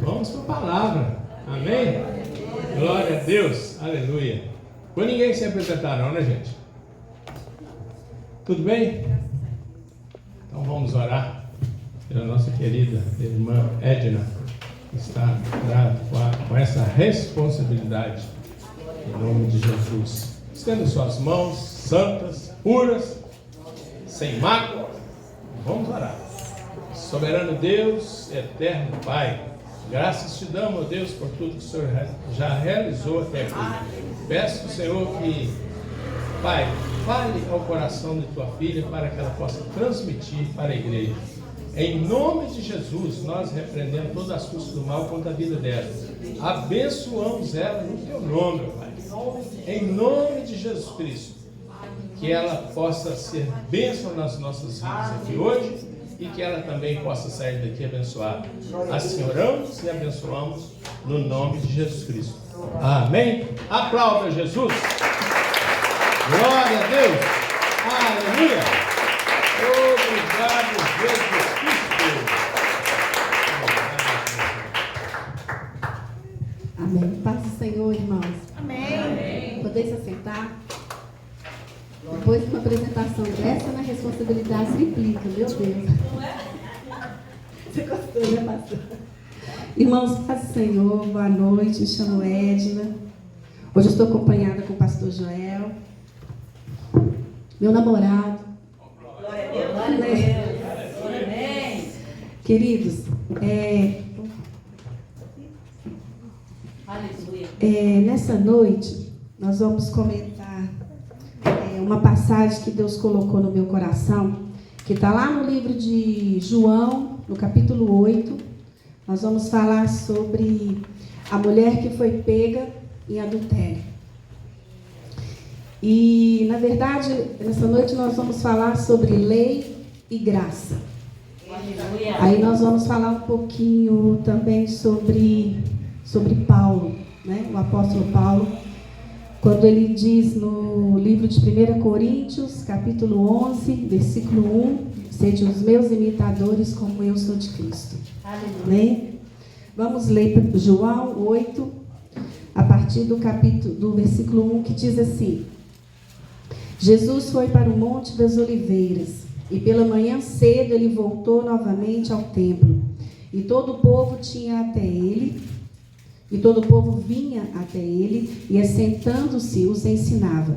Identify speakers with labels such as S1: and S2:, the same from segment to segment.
S1: Vamos para a palavra. Amém? Glória a Deus. Aleluia. Com ninguém se apresentarão, né, gente? Tudo bem? Então vamos orar pela nossa querida irmã Edna, que está com essa responsabilidade. Em nome de Jesus. Estenda suas mãos santas, puras, sem mácula. Vamos orar. Soberano Deus, eterno Pai, graças te damos, ó Deus, por tudo que o Senhor já realizou até aqui. Peço ao Senhor que, Pai, fale ao coração de tua filha para que ela possa transmitir para a igreja. Em nome de Jesus, nós repreendemos todas as forças do mal contra a vida dela. Abençoamos ela no teu nome, Pai. Em nome de Jesus Cristo. Que ela possa ser bênção nas nossas vidas aqui hoje e que ela também possa sair daqui abençoada. Assim oramos e abençoamos no nome de Jesus Cristo. Amém? Aplauda Jesus. Glória a Deus. Aleluia. Obrigado, Jesus Cristo.
S2: Amém. Paz do Senhor, irmãos.
S3: Amém.
S2: Podeis se assentar. Depois de uma apresentação dessa, na responsabilidade triplica, meu Deus. Você gostou, né, pastor? Irmãos, paz do Senhor, boa noite. Me chamo Edna. Hoje eu estou acompanhada com o pastor Joel, meu namorado.
S3: Glória a Deus. Glória a Deus. Amém.
S2: Queridos, nessa noite nós vamos comentar uma passagem que Deus colocou no meu coração, que está lá no livro de João, no capítulo 8. Nós vamos falar sobre a mulher que foi pega em adultério. E, na verdade, nessa noite nós vamos falar sobre lei e graça. Aí nós vamos falar um pouquinho também sobre Paulo, né? O apóstolo Paulo, quando ele diz no livro de 1 Coríntios, capítulo 11, versículo 1, sede os meus imitadores como eu sou de Cristo. Né? Vamos ler João 8, a partir do versículo 1, que diz assim: Jesus foi para o Monte das Oliveiras, e pela manhã cedo ele voltou novamente ao templo, e todo o povo vinha até ele, e assentando-se os ensinava.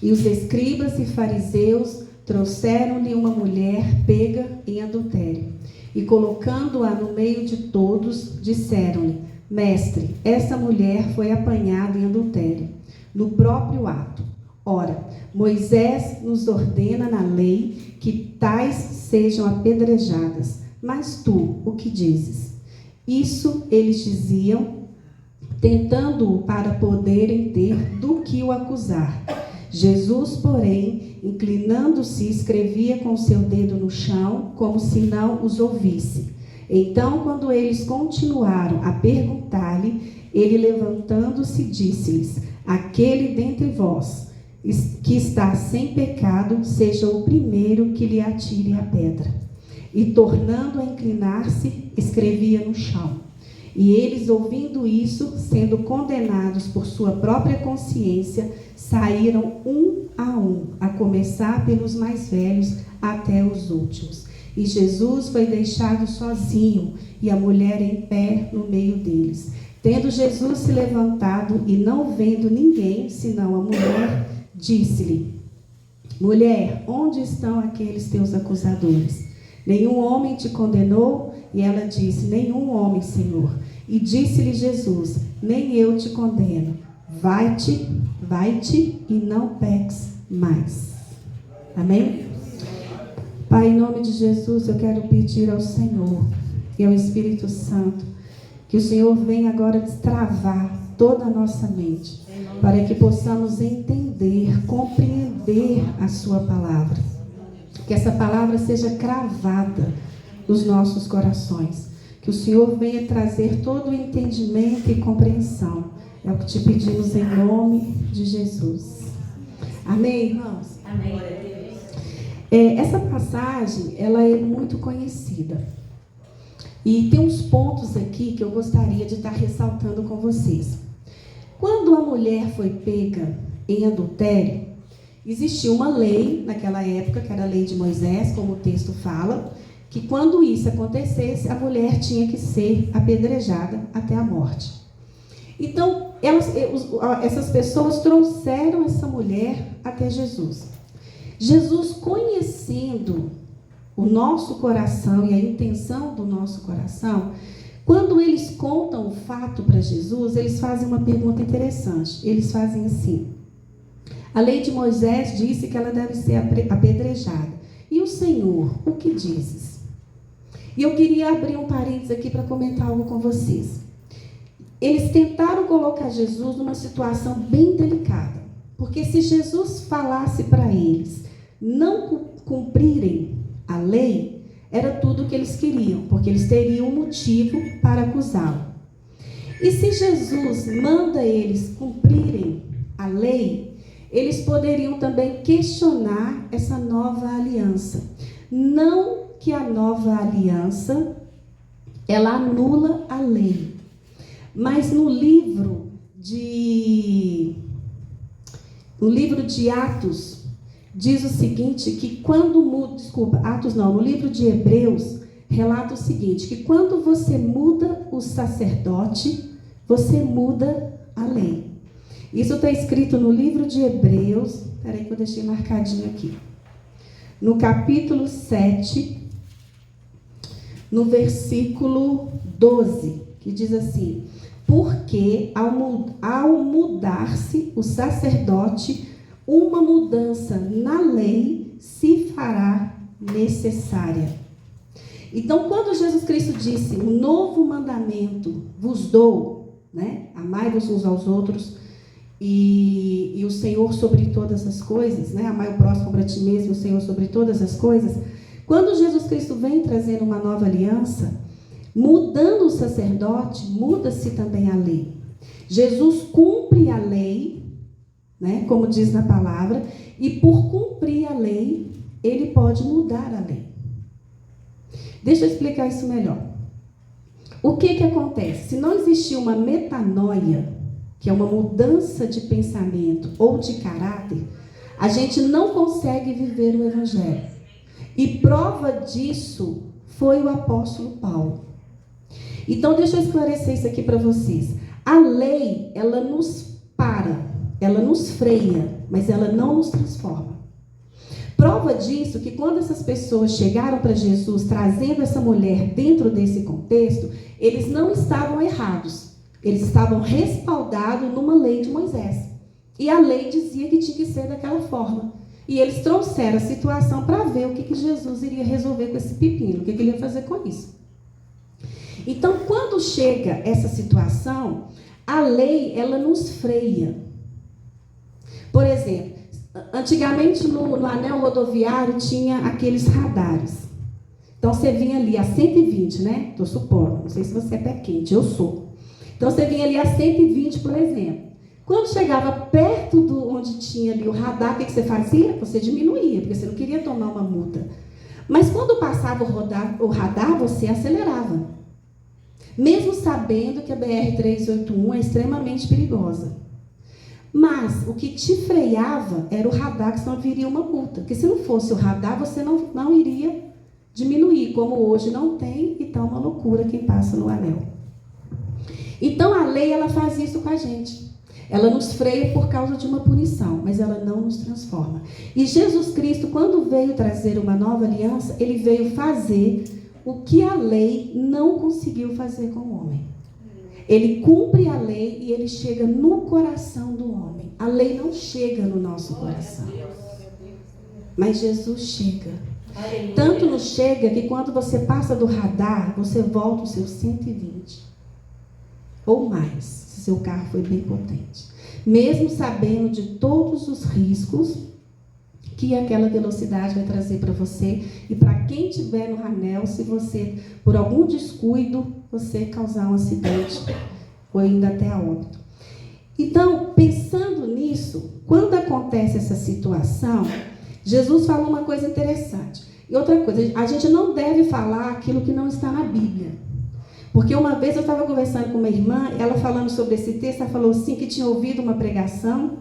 S2: E os escribas e fariseus trouxeram-lhe uma mulher pega em adultério, e colocando-a no meio de todos, disseram-lhe: Mestre, essa mulher foi apanhada em adultério, no próprio ato. Ora, Moisés nos ordena na lei que tais sejam apedrejadas. Mas tu, o que dizes? Isso eles diziam, tentando-o para poderem ter do que o acusar. Jesus, porém, inclinando-se, escrevia com seu dedo no chão, como se não os ouvisse. Então, quando eles continuaram a perguntar-lhe, ele, levantando-se, disse-lhes: Aquele dentre vós que está sem pecado, seja o primeiro que lhe atire a pedra. E, tornando a inclinar-se, escrevia no chão. E eles, ouvindo isso, sendo condenados por sua própria consciência, saíram um, a começar pelos mais velhos até os últimos. E Jesus foi deixado sozinho, e a mulher em pé no meio deles. Tendo Jesus se levantado e não vendo ninguém, senão a mulher, disse-lhe: Mulher, onde estão aqueles teus acusadores? Nenhum homem te condenou? E ela disse: Nenhum homem, Senhor. E disse-lhe Jesus: Nem eu te condeno. Vai-te e não peques mais. Amém? Pai, em nome de Jesus, eu quero pedir ao Senhor e ao Espírito Santo que o Senhor venha agora destravar toda a nossa mente, para que possamos entender, compreender a sua palavra. Que essa palavra seja cravada nos nossos corações. Que o Senhor venha trazer todo o entendimento e compreensão. É o que te pedimos em nome de Jesus. Amém, irmãos?
S3: Amém.
S2: Essa passagem, ela é muito conhecida. E tem uns pontos aqui que eu gostaria de estar ressaltando com vocês. Quando a mulher foi pega em adultério, existia uma lei naquela época, que era a lei de Moisés, como o texto fala, que quando isso acontecesse, a mulher tinha que ser apedrejada até a morte. Então, essas pessoas trouxeram essa mulher até Jesus. Jesus, conhecendo o nosso coração e a intenção do nosso coração, quando eles contam o fato para Jesus, eles fazem uma pergunta interessante. Eles fazem assim: a lei de Moisés disse que ela deve ser apedrejada. E o Senhor, o que dizes? E eu queria abrir um parênteses aqui para comentar algo com vocês. Eles tentaram colocar Jesus numa situação bem delicada. Porque se Jesus falasse para eles não cumprirem a lei, era tudo o que eles queriam, porque eles teriam um motivo para acusá-lo. E se Jesus manda eles cumprirem a lei, eles poderiam também questionar essa nova aliança. Não que a nova aliança, ela anula a lei. Mas no livro de Atos, diz o seguinte, que no livro de Hebreus, relata o seguinte, que quando você muda o sacerdote, você muda a lei. Isso está escrito no livro de Hebreus, espera que eu deixei marcadinho aqui. No capítulo 7, no versículo 12, que diz assim: porque ao mudar-se o sacerdote, uma mudança na lei se fará necessária. Então, quando Jesus Cristo disse, um novo mandamento vos dou, né? Amai-vos uns aos outros, e o Senhor sobre todas as coisas, né? Amai o próximo para ti mesmo, o Senhor sobre todas as coisas. Quando Jesus Cristo vem trazendo uma nova aliança, mudando o sacerdote, muda-se também a lei. Jesus cumpre a lei, né, como diz na palavra, e por cumprir a lei, ele pode mudar a lei. Deixa eu explicar isso melhor. O que acontece? Se não existir uma metanoia, que é uma mudança de pensamento ou de caráter, a gente não consegue viver o Evangelho. E prova disso foi o apóstolo Paulo. Então, deixa eu esclarecer isso aqui para vocês. A lei, ela nos ela nos freia, mas ela não nos transforma. Prova disso que quando essas pessoas chegaram para Jesus, trazendo essa mulher dentro desse contexto, eles não estavam errados. Eles estavam respaldados numa lei de Moisés. E a lei dizia que tinha que ser daquela forma. E eles trouxeram a situação para ver o que Jesus iria resolver com esse pepino, o que ele ia fazer com isso. Então, quando chega essa situação, a lei, ela nos freia. Por exemplo, antigamente no anel rodoviário tinha aqueles radares. Então, você vinha ali a 120, né? Estou supondo, não sei se você é pé quente, eu sou. Então, você vinha ali a 120, por exemplo. Quando chegava perto do onde tinha ali o radar, o que você fazia? Você diminuía, porque você não queria tomar uma multa. Mas quando passava o radar, você acelerava. Mesmo sabendo que a BR-381 é extremamente perigosa. Mas o que te freava era o radar, que senão viria uma multa. Porque se não fosse o radar, você não iria diminuir. Como hoje não tem, e está uma loucura quem passa no anel. Então a lei, ela faz isso com a gente. Ela nos freia por causa de uma punição, mas ela não nos transforma. E Jesus Cristo, quando veio trazer uma nova aliança, ele veio fazer o que a lei não conseguiu fazer com o homem. Ele cumpre a lei e ele chega no coração do homem. A lei não chega no nosso coração, mas Jesus chega. Tanto nos chega que quando você passa do radar, você volta os seus 120 ou mais, se seu carro foi bem potente, mesmo sabendo de todos os riscos que aquela velocidade vai trazer para você e para quem estiver no anel, se você, por algum descuido, você causar um acidente ou ainda até a óbito. Então, pensando nisso, quando acontece essa situação, Jesus falou uma coisa interessante. E outra coisa, a gente não deve falar aquilo que não está na Bíblia. Porque uma vez eu estava conversando com uma irmã, ela falando sobre esse texto, ela falou assim que tinha ouvido uma pregação,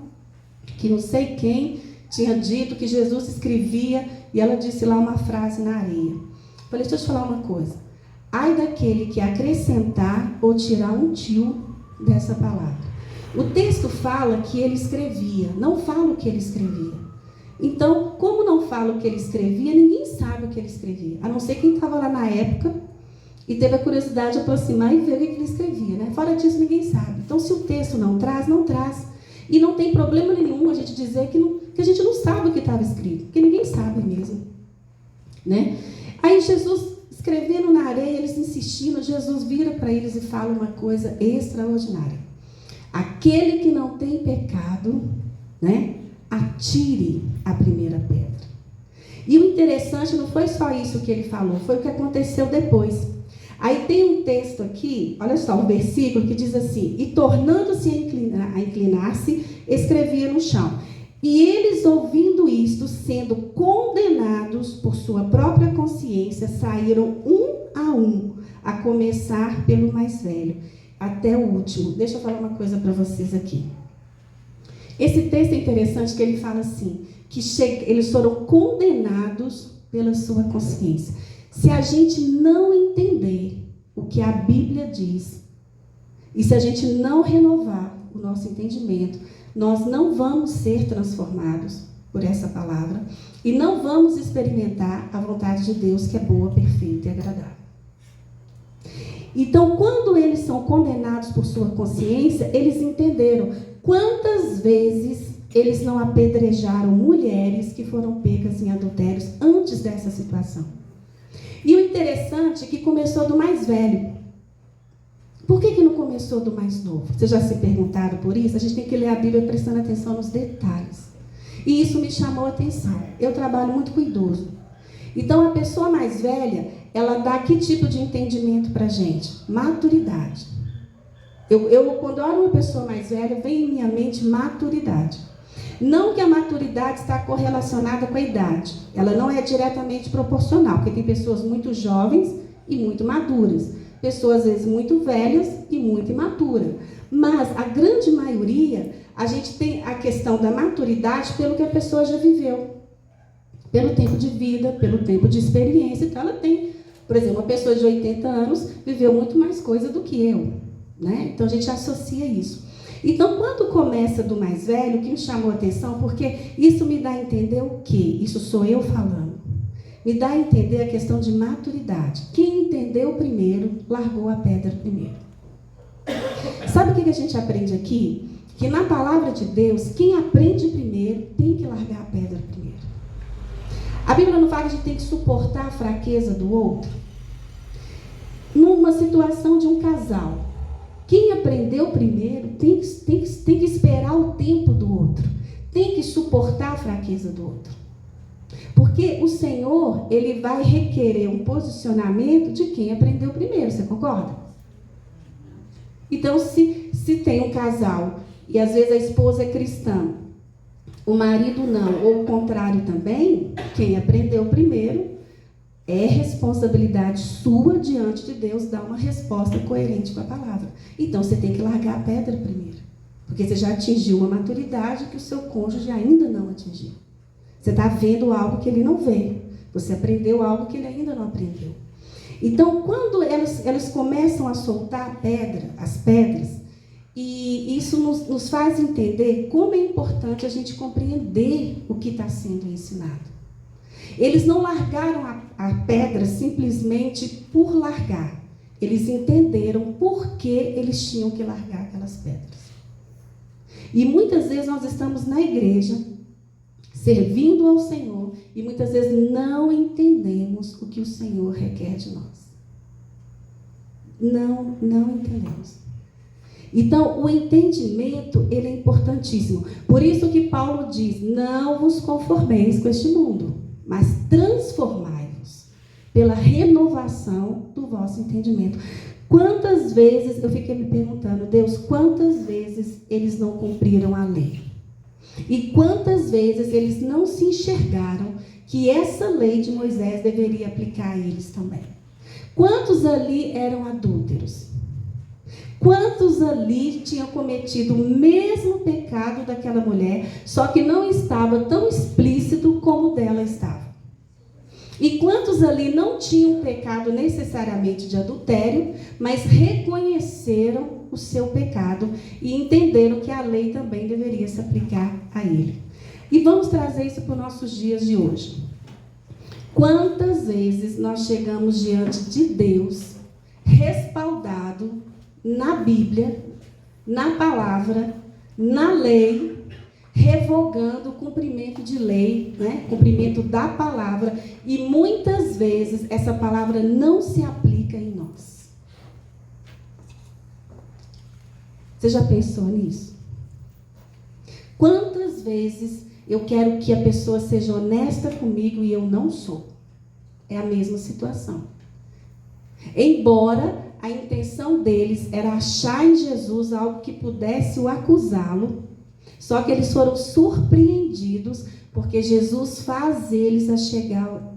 S2: que não sei quem tinha dito que Jesus escrevia, e ela disse lá uma frase na areia. Falei, deixa eu te falar uma coisa. Ai daquele que acrescentar ou tirar um tio dessa palavra. O texto fala que ele escrevia, não fala o que ele escrevia. Então, como não fala o que ele escrevia, ninguém sabe o que ele escrevia, a não ser quem estava lá na época e teve a curiosidade de aproximar e ver o que ele escrevia, né? Fora disso, ninguém sabe. Então, se o texto não traz, não traz. E não tem problema nenhum a gente dizer que a gente não sabe o que estava escrito, porque ninguém sabe mesmo, né? Aí Jesus escrevendo na areia, eles insistindo, Jesus vira para eles e fala uma coisa extraordinária. Aquele que não tem pecado, né, atire a primeira pedra. E o interessante não foi só isso que ele falou, foi o que aconteceu depois. Aí tem um texto aqui, olha só, um versículo que diz assim, e tornando-se a inclinar-se, escrevia no chão. E eles, ouvindo isto, sendo condenados por sua própria consciência, saíram um, a começar pelo mais velho, até o último. Deixa eu falar uma coisa para vocês aqui. Esse texto é interessante que ele fala assim, que eles foram condenados pela sua consciência. Se a gente não entender o que a Bíblia diz, e se a gente não renovar o nosso entendimento, nós não vamos ser transformados por essa palavra e não vamos experimentar a vontade de Deus, que é boa, perfeita e agradável. Então, quando eles são condenados por sua consciência, eles entenderam quantas vezes eles não apedrejaram mulheres que foram pegas em adultérios antes dessa situação. E o interessante é que começou do mais velho. Por que não começou do mais novo? Vocês já se perguntaram por isso? A gente tem que ler a Bíblia prestando atenção nos detalhes. E isso me chamou a atenção. Eu trabalho muito com idoso. Então, a pessoa mais velha, ela dá que tipo de entendimento para a gente? Maturidade. Quando eu olho uma pessoa mais velha, vem em minha mente maturidade. Não que a maturidade está correlacionada com a idade. Ela não é diretamente proporcional, porque tem pessoas muito jovens e muito maduras. Pessoas, às vezes, muito velhas e muito imaturas. Mas, a grande maioria, a gente tem a questão da maturidade pelo que a pessoa já viveu. Pelo tempo de vida, pelo tempo de experiência. Então, ela tem, por exemplo, uma pessoa de 80 anos viveu muito mais coisa do que eu, né? Então, a gente associa isso. Então, quando começa do mais velho, o que me chamou a atenção, porque isso me dá a entender o quê? Isso sou eu falando. Me dá a entender a questão de maturidade. Quem entendeu primeiro, largou a pedra primeiro. Sabe o que a gente aprende aqui? Que na palavra de Deus, quem aprende primeiro, tem que largar a pedra primeiro. A Bíblia não fala que a gente tem que suportar a fraqueza do outro? Numa situação de um casal, quem aprendeu primeiro tem que esperar o tempo do outro. Tem que suportar a fraqueza do outro. Porque o Senhor, ele vai requerer um posicionamento de quem aprendeu primeiro, você concorda? Então, se tem um casal, e às vezes a esposa é cristã, o marido não, ou o contrário também, quem aprendeu primeiro, é responsabilidade sua diante de Deus dar uma resposta coerente com a palavra. Então, você tem que largar a pedra primeiro, porque você já atingiu uma maturidade que o seu cônjuge ainda não atingiu. Você está vendo algo que ele não vê. Você aprendeu algo que ele ainda não aprendeu. Então, quando elas começam a soltar as pedras, e isso nos faz entender como é importante a gente compreender o que está sendo ensinado. Eles não largaram a pedra simplesmente por largar. Eles entenderam por que eles tinham que largar aquelas pedras. E muitas vezes nós estamos na igreja, servindo ao Senhor, e muitas vezes não entendemos o que o Senhor requer de nós. Não entendemos. Então, o entendimento, ele é importantíssimo. Por isso que Paulo diz, não vos conformeis com este mundo, mas transformai-vos pela renovação do vosso entendimento. Quantas vezes, eu fiquei me perguntando, Deus, quantas vezes eles não cumpriram a lei? E quantas vezes eles não se enxergaram que essa lei de Moisés deveria aplicar a eles também? Quantos ali eram adúlteros? Quantos ali tinham cometido o mesmo pecado daquela mulher, só que não estava tão explícito como o dela estava? E quantos ali não tinham pecado necessariamente de adultério, mas reconheceram o seu pecado e entenderam que a lei também deveria se aplicar a ele? E vamos trazer isso para os nossos dias de hoje. Quantas vezes nós chegamos diante de Deus, respaldado na Bíblia, na palavra, na lei, revogando o cumprimento de lei, né? Cumprimento da palavra, e muitas vezes essa palavra não se aplica em nós. Você já pensou nisso? Quantas vezes eu quero que a pessoa seja honesta comigo e eu não sou? É a mesma situação. Embora a intenção deles era achar em Jesus algo que pudesse o acusá-lo, só que eles foram surpreendidos porque Jesus faz eles a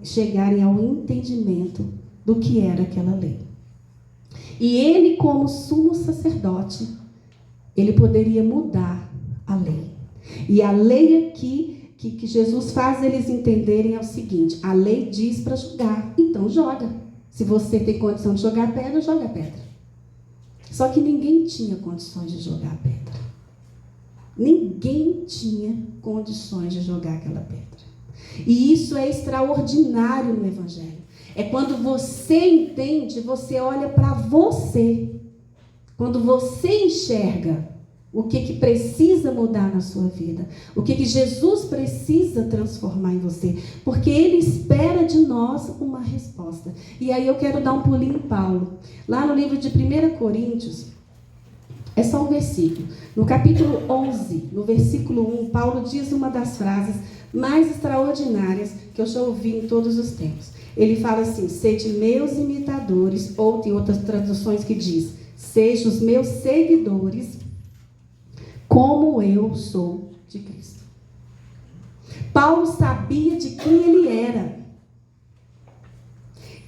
S2: chegarem ao entendimento do que era aquela lei. E ele, como sumo sacerdote, ele poderia mudar a lei. E a lei aqui que Jesus faz eles entenderem é o seguinte: a lei diz para jogar, então joga. Se você tem condição de jogar pedra, joga pedra. Só que ninguém tinha condições de jogar pedra. Ninguém tinha condições de jogar aquela pedra. E isso é extraordinário no Evangelho. É quando você entende, você olha para você. Quando você enxerga o que precisa mudar na sua vida. O que Jesus precisa transformar em você. Porque Ele espera de nós uma resposta. E aí eu quero dar um pulinho em Paulo. Lá no livro de 1 Coríntios, é só um versículo. No capítulo 11, no versículo 1, Paulo diz uma das frases mais extraordinárias que eu já ouvi em todos os tempos. Ele fala assim: sede meus imitadores, ou tem outras traduções que diz: sejam os meus seguidores, como eu sou de Cristo. Paulo sabia de quem ele era.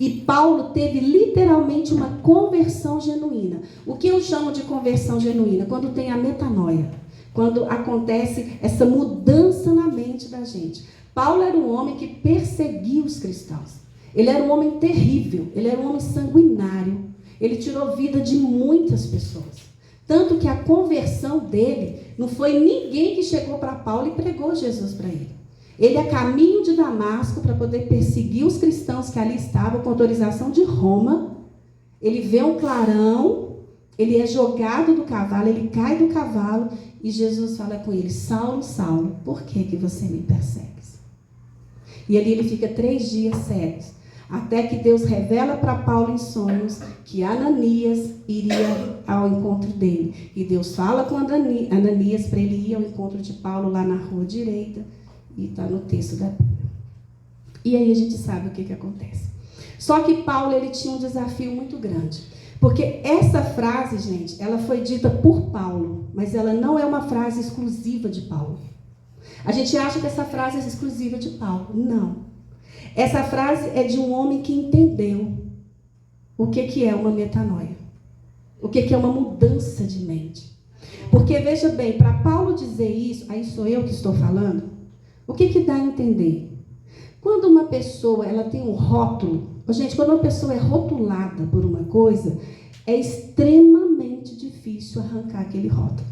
S2: E Paulo teve literalmente uma conversão genuína. O que eu chamo de conversão genuína? Quando tem a metanoia. Quando acontece essa mudança na mente da gente. Paulo era um homem que perseguia os cristãos. Ele era um homem terrível. Ele era um homem sanguinário. Ele tirou vida de muitas pessoas. Tanto que a conversão dele não foi ninguém que chegou para Paulo e pregou Jesus para ele. Ele, a caminho de Damasco, para poder perseguir os cristãos que ali estavam, com autorização de Roma, ele vê um clarão, ele é jogado do cavalo, ele cai do cavalo, e Jesus fala com ele: Saulo, Saulo, por que você me persegue? E ali ele fica 3 dias cego, até que Deus revela para Paulo em sonhos que Ananias iria ao encontro dele. E Deus fala com Ananias para ele ir ao encontro de Paulo lá na rua direita. E está no texto da Bíblia. E aí a gente sabe o que acontece. Só que Paulo, ele tinha um desafio muito grande. Porque essa frase, gente, ela foi dita por Paulo, mas ela não é uma frase exclusiva de Paulo. A gente acha que essa frase é exclusiva de Paulo. Não. Essa frase é de um homem que entendeu o que é uma metanoia. O que é uma mudança de mente. Porque, veja bem, para Paulo dizer isso, aí sou eu que estou falando, o que dá a entender? Quando uma pessoa ela tem um rótulo, gente, quando uma pessoa é rotulada por uma coisa, é extremamente difícil arrancar aquele rótulo.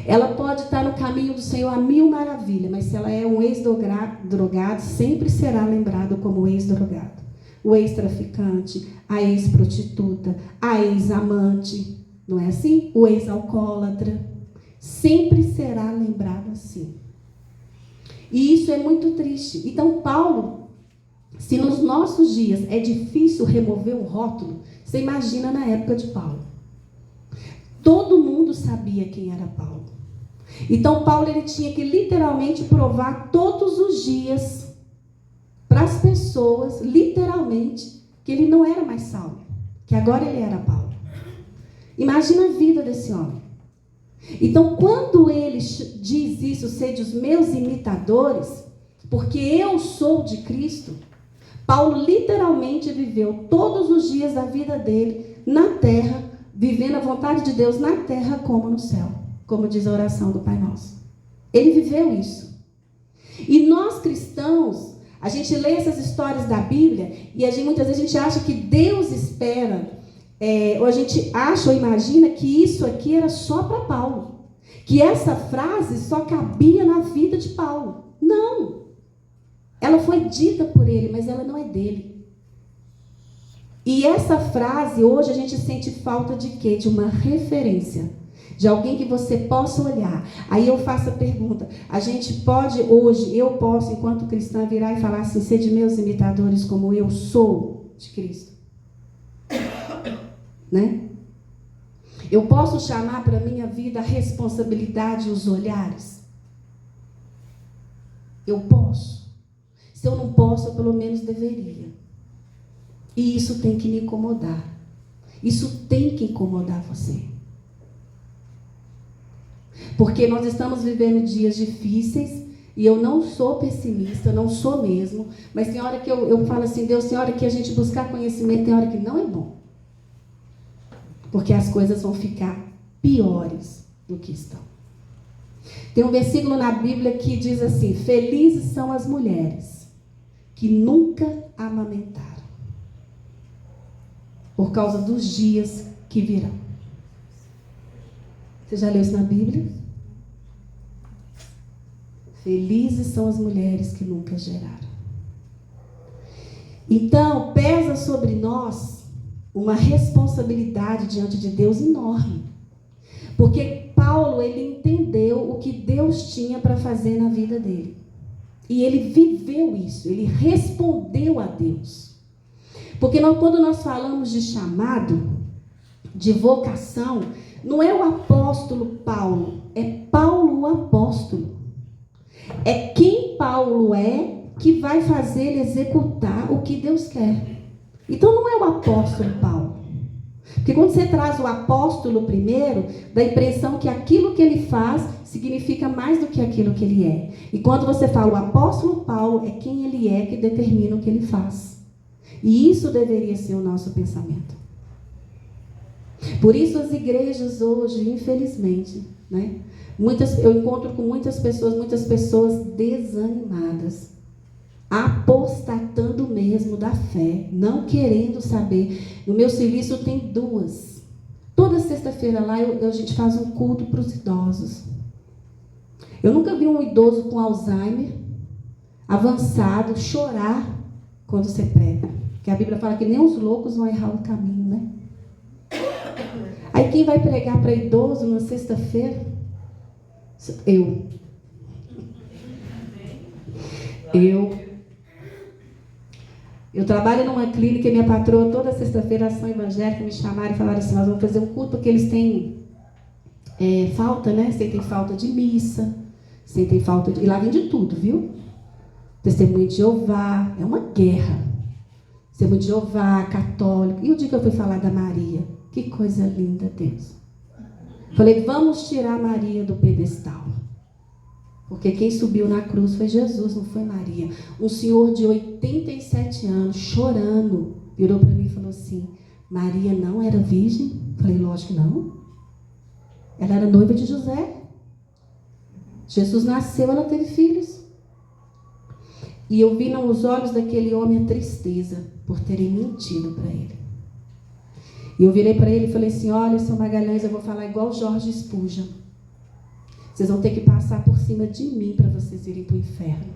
S2: Ela pode estar no caminho do Senhor a 1000 maravilhas, mas se ela é um ex-drogado, sempre será lembrado como ex-drogado. O ex-traficante, a ex-prostituta, a ex-amante, não é assim? O ex-alcoólatra, sempre será lembrado assim. E isso é muito triste. Então, Paulo, se nos nossos dias é difícil remover o rótulo, você imagina na época de Paulo. Todo mundo sabia quem era Paulo. Então, Paulo ele tinha que literalmente provar todos os dias para as pessoas, literalmente, que ele não era mais Saulo, que agora ele era Paulo. Imagina a vida desse homem. Então, quando ele diz isso, sede os meus imitadores, porque eu sou de Cristo, Paulo literalmente viveu todos os dias da vida dele na terra, vivendo a vontade de Deus na terra como no céu, como diz a oração do Pai Nosso. Ele viveu isso. E nós cristãos, a gente lê essas histórias da Bíblia e muitas vezes a gente acha que Deus espera, ou a gente acha ou imagina que isso aqui era só para Paulo, que essa frase só cabia na vida de Paulo. Não! Ela foi dita por ele, mas ela não é dele. E essa frase, hoje a gente sente falta de quê? De uma referência. De alguém que você possa olhar. Aí eu faço a pergunta. A gente pode hoje, eu posso, enquanto cristã, virar e falar assim, sede meus imitadores como eu sou de Cristo. Né? Eu posso chamar para a minha vida a responsabilidade e os olhares? Eu posso. Se eu não posso, eu pelo menos deveria. E isso tem que me incomodar. Isso tem que incomodar você. Porque nós estamos vivendo dias difíceis, e eu não sou pessimista, não sou mesmo, mas tem hora que eu falo assim, Deus, tem hora que a gente buscar conhecimento, tem hora que não é bom. Porque as coisas vão ficar piores do que estão. Tem um versículo na Bíblia que diz assim, felizes são as mulheres que nunca amamentaram, por causa dos dias que virão. Você já leu isso na Bíblia? Felizes são as mulheres que nunca geraram. Então, pesa sobre nós uma responsabilidade diante de Deus enorme. Porque Paulo, ele entendeu o que Deus tinha para fazer na vida dele. E ele viveu isso, ele respondeu a Deus. Porque quando nós falamos de chamado, de vocação, não é o apóstolo Paulo, é Paulo o apóstolo. É quem Paulo é que vai fazer ele executar o que Deus quer. Então não é o apóstolo Paulo. Porque quando você traz o apóstolo primeiro, dá a impressão que aquilo que ele faz significa mais do que aquilo que ele é. E quando você fala o apóstolo Paulo, é quem ele é que determina o que ele faz. E isso deveria ser o nosso pensamento. Por isso as igrejas hoje, infelizmente, né? Eu encontro com muitas pessoas desanimadas, apostatando mesmo da fé, não querendo saber. No meu serviço tem 2. Toda sexta-feira lá a gente faz um culto para os idosos. Eu nunca vi um idoso com Alzheimer, avançado, chorar quando você prega. Porque a Bíblia fala que nem os loucos vão errar o caminho, né? Aí quem vai pregar para idoso na sexta-feira? Eu trabalho numa clínica e minha patroa, toda sexta-feira, ação evangélica, me chamaram e falaram assim, nós vamos fazer um culto porque eles têm falta, né? Sentem falta de missa, sentem falta de... E lá vem de tudo, viu? Testemunho de Jeová, é uma guerra. Testemunho de Jeová, católico. E o dia que eu fui falar da Maria, que coisa linda, Deus. Falei, vamos tirar Maria do pedestal. Porque quem subiu na cruz foi Jesus, não foi Maria. Um senhor de 87 anos, chorando, virou para mim e falou assim, Maria não era virgem? Falei, lógico que não. Ela era noiva de José. Jesus nasceu, ela teve filhos. E eu vi nos olhos daquele homem a tristeza por terem mentido para ele. E eu virei para ele e falei assim, olha, seu Magalhães, eu vou falar igual Jorge Spurgeon. Vocês vão ter que passar por cima de mim para vocês irem para o inferno.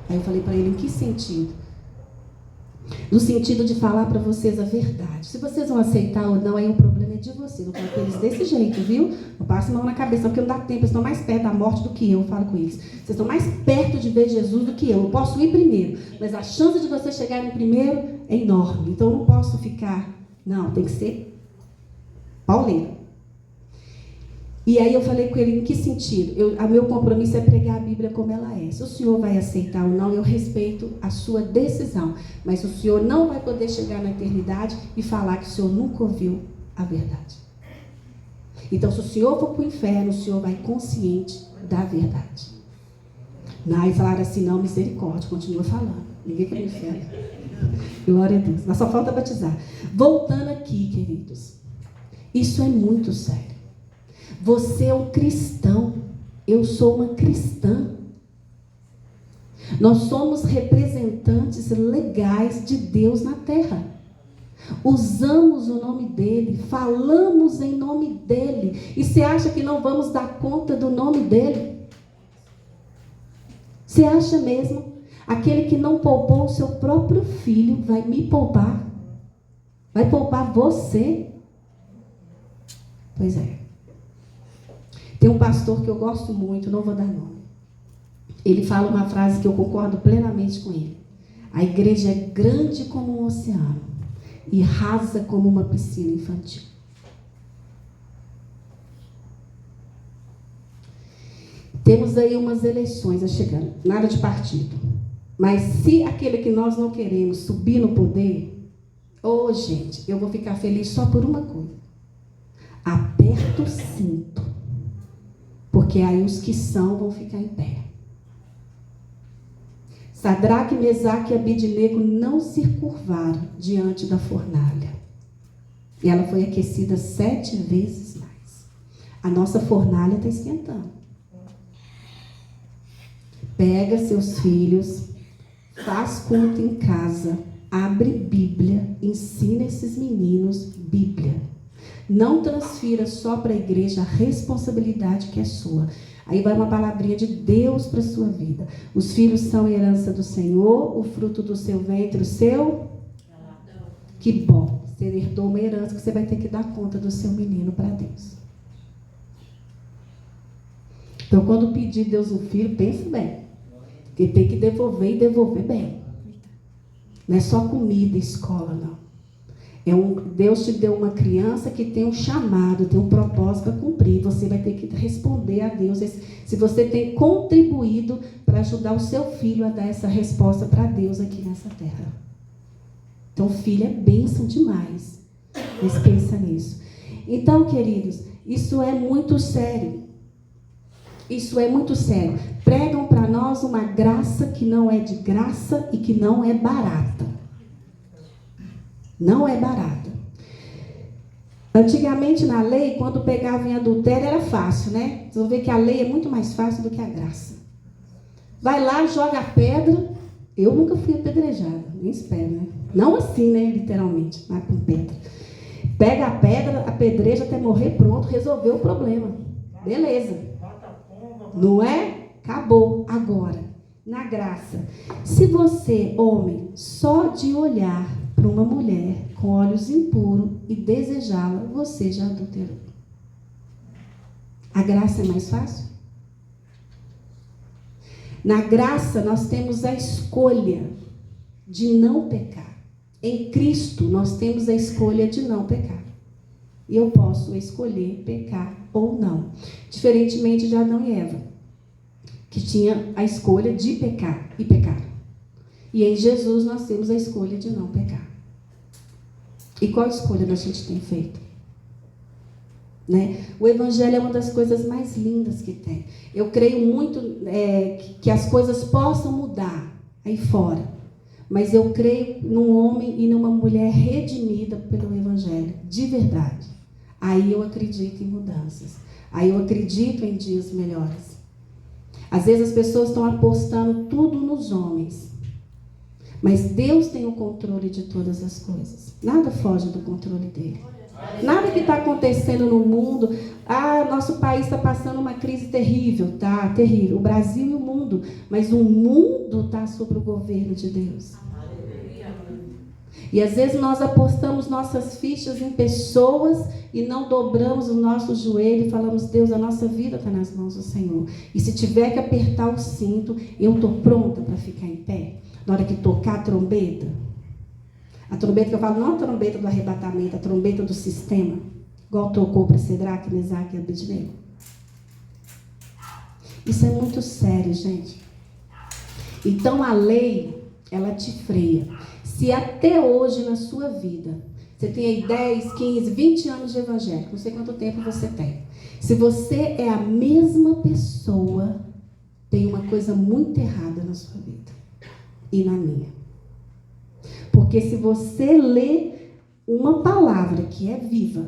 S2: Aí eu falei para ele, em que sentido? No sentido de falar para vocês a verdade. Se vocês vão aceitar ou não, aí o problema é de vocês. Eu falo com eles desse jeito, viu? Não passo a mão na cabeça, porque não dá tempo. Eles estão mais perto da morte do que eu falo com eles. Vocês estão mais perto de ver Jesus do que eu. Eu posso ir primeiro, mas a chance de vocês chegarem primeiro é enorme. Então eu não posso ficar... Não, tem que ser pauleiro. E aí eu falei com ele, em que sentido? O meu compromisso é pregar a Bíblia como ela é. Se o senhor vai aceitar ou não, eu respeito a sua decisão. Mas o senhor não vai poder chegar na eternidade e falar que o senhor nunca ouviu a verdade. Então, se o senhor for para o inferno, o senhor vai consciente da verdade. Aí falaram assim, não, misericórdia, continua falando. Ninguém quer ir para o inferno. Glória a Deus. Mas só falta batizar. Voltando aqui, queridos. Isso é muito sério. Você é um cristão. Eu sou uma cristã. Nós somos representantes legais de Deus na terra. Usamos o nome dele, falamos em nome dele. E você acha que não vamos dar conta do nome dele? Você acha mesmo? Aquele que não poupou o seu próprio filho vai me poupar? Vai poupar você? Pois é. Tem um pastor que eu gosto muito, não vou dar nome. Ele fala uma frase que eu concordo plenamente com ele. A igreja é grande como um oceano e rasa como uma piscina infantil. Temos aí umas eleições chegando, nada de partido. Mas se aquele que nós não queremos subir no poder, gente, eu vou ficar feliz só por uma coisa. Aperta o cinto, porque aí os que são vão ficar em pé. Sadraque, Mesaque e Abidnego não se curvaram diante da fornalha. E ela foi aquecida 7 vezes mais. A nossa fornalha está esquentando. Pega seus filhos, faz culto em casa, abre Bíblia, ensina esses meninos Bíblia. Não transfira só para a igreja a responsabilidade que é sua. Aí vai uma palavrinha de Deus para a sua vida. Os filhos são herança do Senhor, o fruto do seu ventre, o seu... Que bom, você herdou uma herança que você vai ter que dar conta do seu menino para Deus. Então, quando pedir Deus um filho, pense bem. Porque tem que devolver e devolver bem. Não é só comida e escola, não. Deus te deu uma criança que tem um chamado, tem um propósito para cumprir. Você vai ter que responder a Deus se você tem contribuído para ajudar o seu filho a dar essa resposta para Deus aqui nessa terra. Então, filho é bênção demais. Mas pensa nisso. Então, queridos, isso é muito sério. Isso é muito sério. Pregam para nós uma graça que não é de graça e que não é barata. Não é barata. Antigamente na lei, quando pegava em adultério, era fácil, né? Vocês vão ver que a lei é muito mais fácil do que a graça. Vai lá, joga a pedra. Eu nunca fui apedrejada, nem espero, né? Não assim, né? Literalmente, mas com pedra. Pega a pedra, apedreja até morrer, pronto, resolveu o problema. Beleza. Não é? Acabou. Agora, na graça. Se você, homem, só de olhar para uma mulher com olhos impuros e desejá-la, você já adulterou. A graça é mais fácil? Na graça, nós temos a escolha de não pecar. Em Cristo, nós temos a escolha de não pecar. E eu posso escolher pecar ou não. Diferentemente de Adão e Eva, que tinha a escolha de pecar e pecaram. E em Jesus nós temos a escolha de não pecar. E qual escolha a gente tem feito? Né? O Evangelho é uma das coisas mais lindas que tem. Eu creio muito que as coisas possam mudar aí fora. Mas eu creio num homem e numa mulher redimida pelo Evangelho, de verdade. Aí eu acredito em mudanças. Aí eu acredito em dias melhores. Às vezes as pessoas estão apostando tudo nos homens. Mas Deus tem o controle de todas as coisas. Nada foge do controle dele. Nada que está acontecendo no mundo. Nosso país está passando uma crise terrível. Tá, terrível. O Brasil e o mundo. Mas o mundo está sob o governo de Deus. E às vezes nós apostamos nossas fichas em pessoas e não dobramos o nosso joelho e falamos, Deus, a nossa vida está nas mãos do Senhor. E se tiver que apertar o cinto, eu estou pronta para ficar em pé. Na hora que tocar a trombeta que eu falo, não a trombeta do arrebatamento, a trombeta do sistema, igual tocou para Sadraque, Mesaque e Abidnego. Isso é muito sério, gente. Então a lei, ela te freia. Se até hoje na sua vida, você tem aí 10, 15, 20 anos de evangelho, não sei quanto tempo você tem. Se você é a mesma pessoa, tem uma coisa muito errada na sua vida. E na minha. Porque se você lê uma palavra que é viva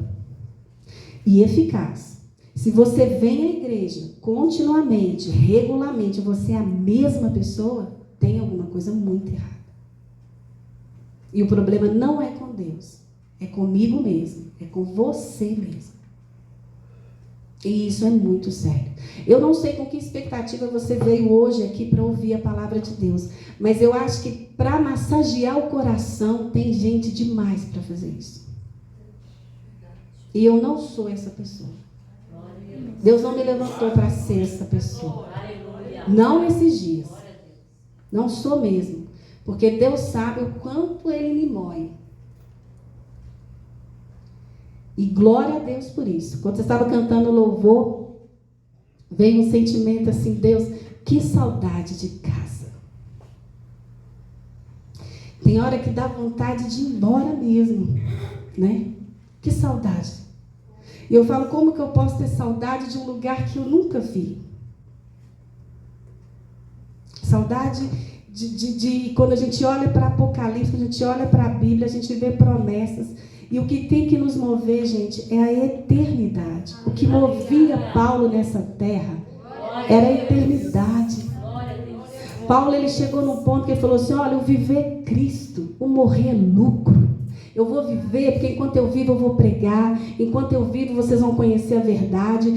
S2: e eficaz, se você vem à igreja continuamente, regularmente, você é a mesma pessoa, tem alguma coisa muito errada. E o problema não é com Deus, é comigo mesmo, é com você mesmo. E isso é muito sério. Eu não sei com que expectativa você veio hoje aqui para ouvir a palavra de Deus, mas eu acho que para massagear o coração tem gente demais para fazer isso. E eu não sou essa pessoa. Deus não me levantou para ser essa pessoa. Não nesses dias. Não sou mesmo. Porque Deus sabe o quanto Ele me mói. E glória a Deus por isso. Quando você estava cantando louvor, veio um sentimento assim, Deus, que saudade de casa. Tem hora que dá vontade de ir embora mesmo, né? Que saudade. E eu falo, como que eu posso ter saudade de um lugar que eu nunca vi? Saudade de quando a gente olha para Apocalipse, quando a gente olha para a Bíblia, a gente vê promessas. E o que tem que nos mover, gente, é a eternidade. O que movia Paulo nessa terra era a eternidade. Paulo, ele chegou num ponto que ele falou assim, olha, o viver é Cristo, o morrer é lucro. Eu vou viver, porque enquanto eu vivo eu vou pregar, enquanto eu vivo vocês vão conhecer a verdade,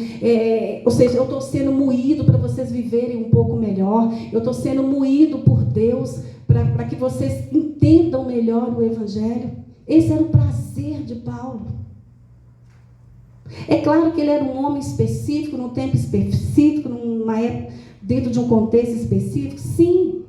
S2: ou seja, eu estou sendo moído para vocês viverem um pouco melhor, eu estou sendo moído por Deus para que vocês entendam melhor o Evangelho. Esse era o prazer de Paulo. É claro que ele era um homem específico, num tempo específico, numa época, dentro de um contexto específico, sim.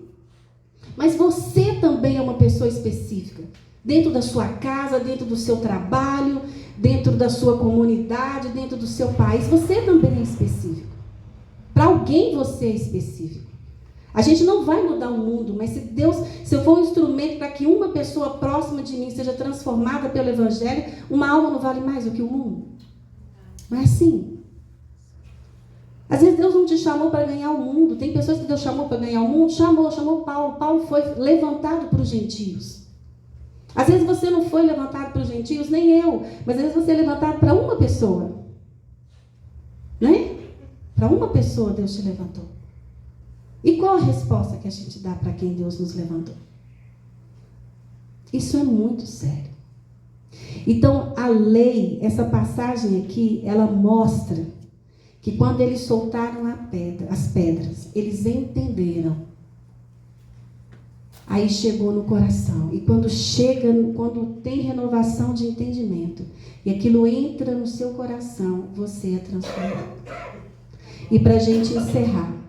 S2: Mas você também é uma pessoa específica. Dentro da sua casa, dentro do seu trabalho, dentro da sua comunidade, dentro do seu país, você também é específico. Para alguém você é específico. A gente não vai mudar o mundo, mas se eu for um instrumento para que uma pessoa próxima de mim seja transformada pelo Evangelho, uma alma não vale mais do que o mundo? Não é assim. Às vezes Deus não te chamou para ganhar o mundo. Tem pessoas que Deus chamou para ganhar o mundo. Chamou Paulo. Paulo foi levantado para os gentios. Às vezes você não foi levantado para os gentios, nem eu. Mas às vezes você é levantado para uma pessoa. Né? Para uma pessoa Deus te levantou. E qual a resposta que a gente dá para quem Deus nos levantou? Isso é muito sério. Então, a lei, essa passagem aqui, ela mostra que quando eles soltaram as pedras, eles entenderam. Aí chegou no coração. E quando tem renovação de entendimento, e aquilo entra no seu coração, você é transformado. E para a gente encerrar,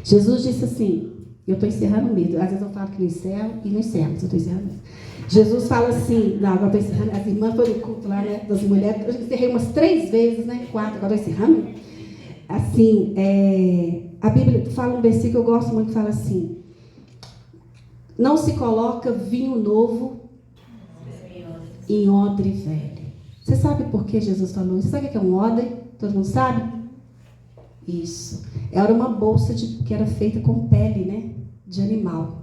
S2: Jesus disse assim, eu estou encerrando mesmo, às vezes eu falo que não encerro e não encerro, mas eu estou encerrando mesmo. Jesus fala assim, não, agora estou encerrando, as irmãs foram no culto lá, né, das mulheres, eu encerrei umas 3 vezes, né, 4, agora estou encerrando. Assim, a Bíblia fala um versículo que eu gosto muito, que fala assim, não se coloca vinho novo em odre velho. Você sabe por que Jesus falou isso? Você sabe o que é um odre? Todo mundo sabe? Isso. Era uma bolsa que era feita com pele, né, de animal.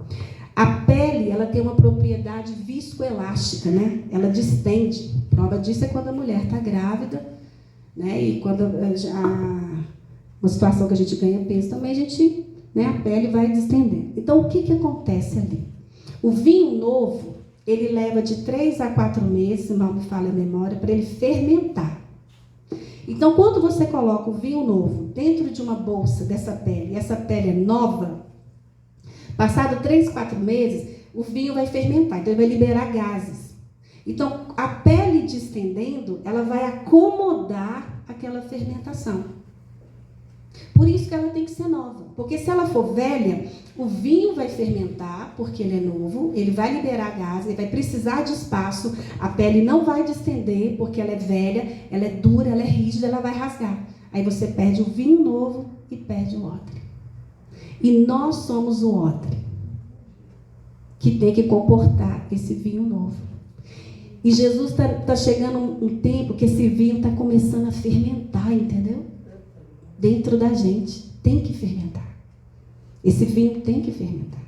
S2: A pele, ela tem uma propriedade viscoelástica, né? Ela distende. Prova disso é quando a mulher está grávida, né? E quando uma situação que a gente ganha peso também, a gente, né, a pele vai distendendo. Então, o que acontece ali? O vinho novo, ele leva de 3 a 4 meses, se não me falha a memória, para ele fermentar. Então, quando você coloca o vinho novo dentro de uma bolsa dessa pele, e essa pele é nova, passado 3, 4 meses, o vinho vai fermentar, então ele vai liberar gases. Então, a pele distendendo, ela vai acomodar aquela fermentação. Por isso que ela tem que ser nova. Porque se ela for velha, o vinho vai fermentar, porque ele é novo, ele vai liberar gases, ele vai precisar de espaço, a pele não vai distender, porque ela é velha, ela é dura, ela é rígida, ela vai rasgar. Aí você perde o vinho novo e perde o odre. E nós somos o odre que tem que comportar esse vinho novo. E Jesus está chegando um tempo que esse vinho está começando a fermentar, entendeu? Dentro da gente, tem que fermentar. Esse vinho tem que fermentar.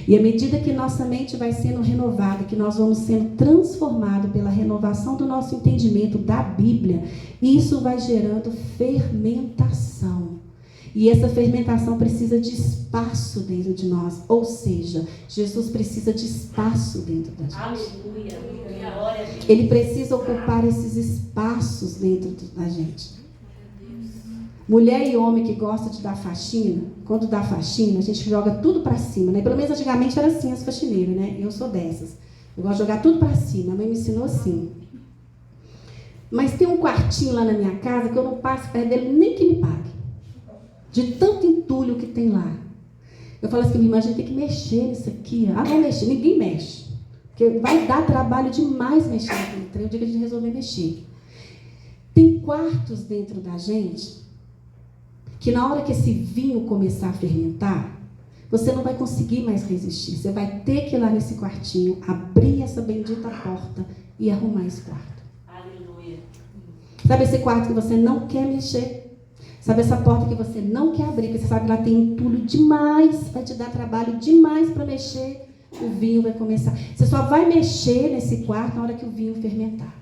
S2: E à medida que nossa mente vai sendo renovada, que nós vamos sendo transformados pela renovação do nosso entendimento da Bíblia, isso vai gerando fermentação. E essa fermentação precisa de espaço dentro de nós. Ou seja, Jesus precisa de espaço dentro da gente.
S3: Aleluia. Glória a Deus.
S2: Ele precisa ocupar esses espaços dentro da gente. Mulher e homem que gostam de dar faxina, quando dá faxina, a gente joga tudo para cima, né? Pelo menos antigamente era assim as faxineiras, né? Eu sou dessas. Eu gosto de jogar tudo para cima. A mãe me ensinou assim. Mas tem um quartinho lá na minha casa que eu não passo perto dele nem que me pague. De tanto entulho que tem lá. Eu falo assim, minha irmã, a gente tem que mexer nisso aqui. Ah, não mexer. Ninguém mexe. Porque vai dar trabalho demais mexer naquele trem. O dia que a gente resolver mexer. Tem quartos dentro da gente que na hora que esse vinho começar a fermentar, você não vai conseguir mais resistir. Você vai ter que ir lá nesse quartinho, abrir essa bendita porta e arrumar esse quarto.
S3: Aleluia.
S2: Sabe esse quarto que você não quer mexer? Sabe essa porta que você não quer abrir, porque você sabe que lá tem entulho demais, vai te dar trabalho demais para mexer, o vinho vai começar. Você só vai mexer nesse quarto na hora que o vinho fermentar.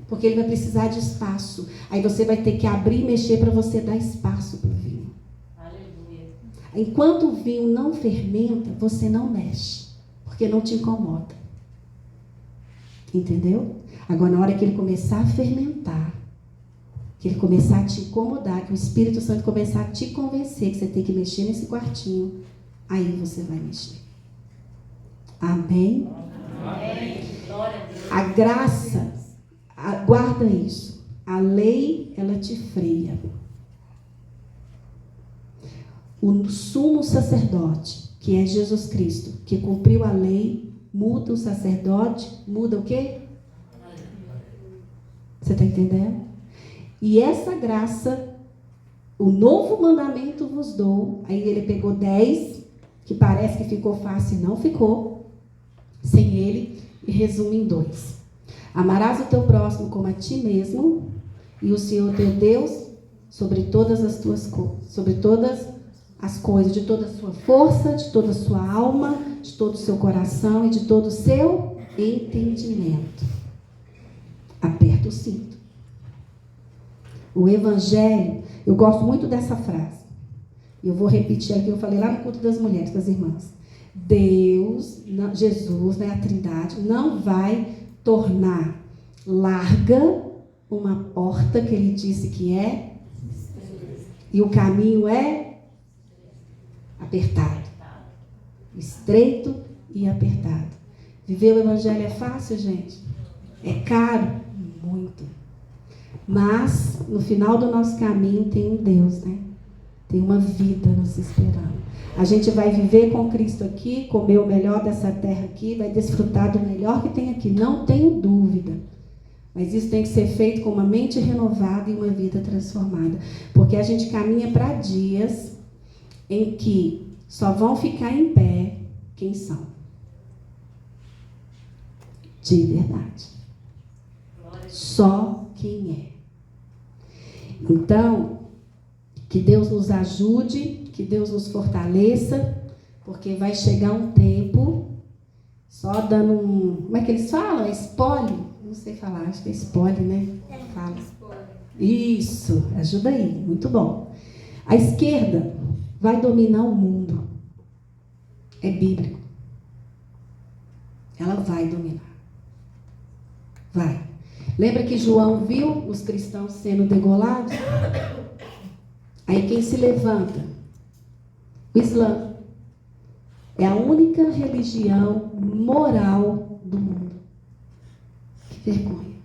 S2: Porque ele vai precisar de espaço. Aí você vai ter que abrir e mexer para você dar espaço para o vinho.
S3: Aleluia.
S2: Enquanto o vinho não fermenta, você não mexe, porque não te incomoda. Entendeu? Agora, na hora que ele começar a fermentar, que ele começar a te incomodar, que o Espírito Santo começar a te convencer que você tem que mexer nesse quartinho, aí você vai mexer. Amém?
S3: Amém. Glória a Deus.
S2: A graça, guarda isso. A lei, ela te freia. O sumo sacerdote, que é Jesus Cristo, que cumpriu a lei, muda o sacerdote, muda o quê? Você está entendendo? E essa graça, o novo mandamento vos dou. Aí ele pegou 10, que parece que ficou fácil, não ficou, sem ele, e resume em 2. Amarás o teu próximo como a ti mesmo, e o Senhor teu Deus sobre todas as tuas coisas, sobre todas as coisas, de toda a sua força, de toda a sua alma, de todo o seu coração e de todo o seu entendimento. Aperta o cinto. O Evangelho, eu gosto muito dessa frase. Eu vou repetir aqui, eu falei lá no culto das mulheres, das irmãs. Deus, Jesus, né, a Trindade, não vai tornar larga uma porta que ele disse que é, e o caminho é apertado, estreito e apertado. Viver o Evangelho é fácil, gente? É caro? Muito. Mas, no final do nosso caminho, tem um Deus, né? Tem uma vida nos esperando. A gente vai viver com Cristo aqui, comer o melhor dessa terra aqui, vai desfrutar do melhor que tem aqui, não tenho dúvida. Mas isso tem que ser feito com uma mente renovada e uma vida transformada. Porque a gente caminha para dias em que só vão ficar em pé quem são. De verdade. Só quem é. Então, que Deus nos ajude, que Deus nos fortaleça, porque vai chegar um tempo, só dando um... Como é que eles falam? Spoiler? Não sei falar, acho que é spoiler, né? Fala. Isso, ajuda aí, muito bom. A esquerda vai dominar o mundo. É bíblico. Ela vai dominar. Vai. Lembra que João viu os cristãos sendo degolados? Aí quem se levanta? O Islã. É a única religião moral do mundo. Que vergonha.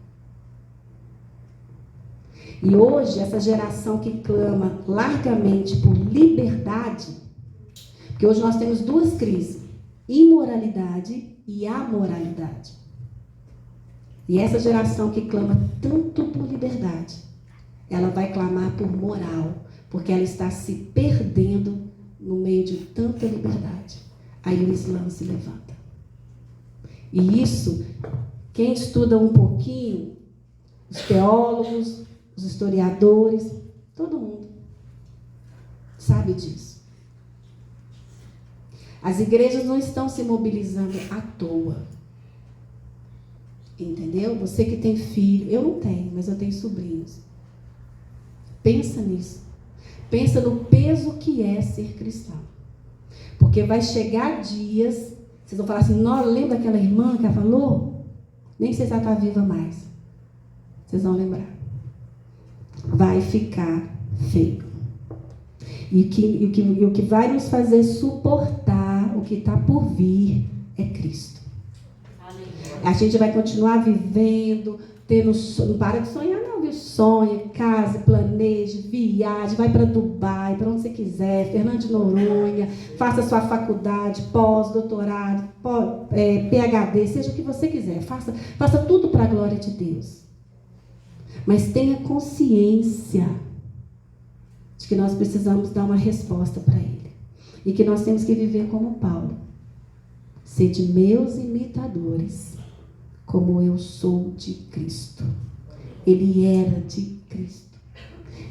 S2: E hoje, essa geração que clama largamente por liberdade, porque hoje nós temos duas crises, imoralidade e amoralidade. E essa geração que clama tanto por liberdade, ela vai clamar por moral, porque ela está se perdendo no meio de tanta liberdade. Aí o Islã se levanta. E isso, quem estuda um pouquinho, os teólogos, os historiadores, todo mundo sabe disso. As igrejas não estão se mobilizando à toa. Entendeu? Você que tem filho, eu não tenho, mas eu tenho sobrinhos. Pensa nisso. Pensa no peso que é ser cristão. Porque vai chegar dias, vocês vão falar assim, não, lembra daquela irmã que ela falou? Nem sei se ela está viva mais. Vocês vão lembrar. Vai ficar feio. E o que vai nos fazer suportar o que está por vir é Cristo. A gente vai continuar vivendo, tendo, não para de sonhar não, viu? Sonha, casa, planeje, viaje, vai para Dubai, para onde você quiser, Fernando de Noronha, faça sua faculdade, pós-doutorado, PhD, seja o que você quiser, faça tudo para a glória de Deus. Mas tenha consciência de que nós precisamos dar uma resposta para Ele. E que nós temos que viver como Paulo. Sede meus imitadores, como eu sou de Cristo. Ele era de Cristo.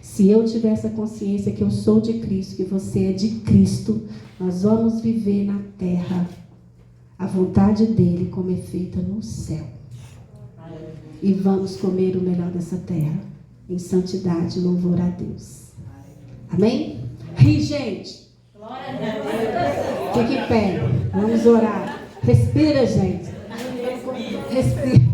S2: Se eu tiver essa consciência que eu sou de Cristo, que você é de Cristo, nós vamos viver na terra a vontade dele como é feita no céu. E vamos comer o melhor dessa terra, em santidade e louvor a Deus. Amém? Ri, gente. Fique em pé. Vamos orar. Respira, gente. Respira.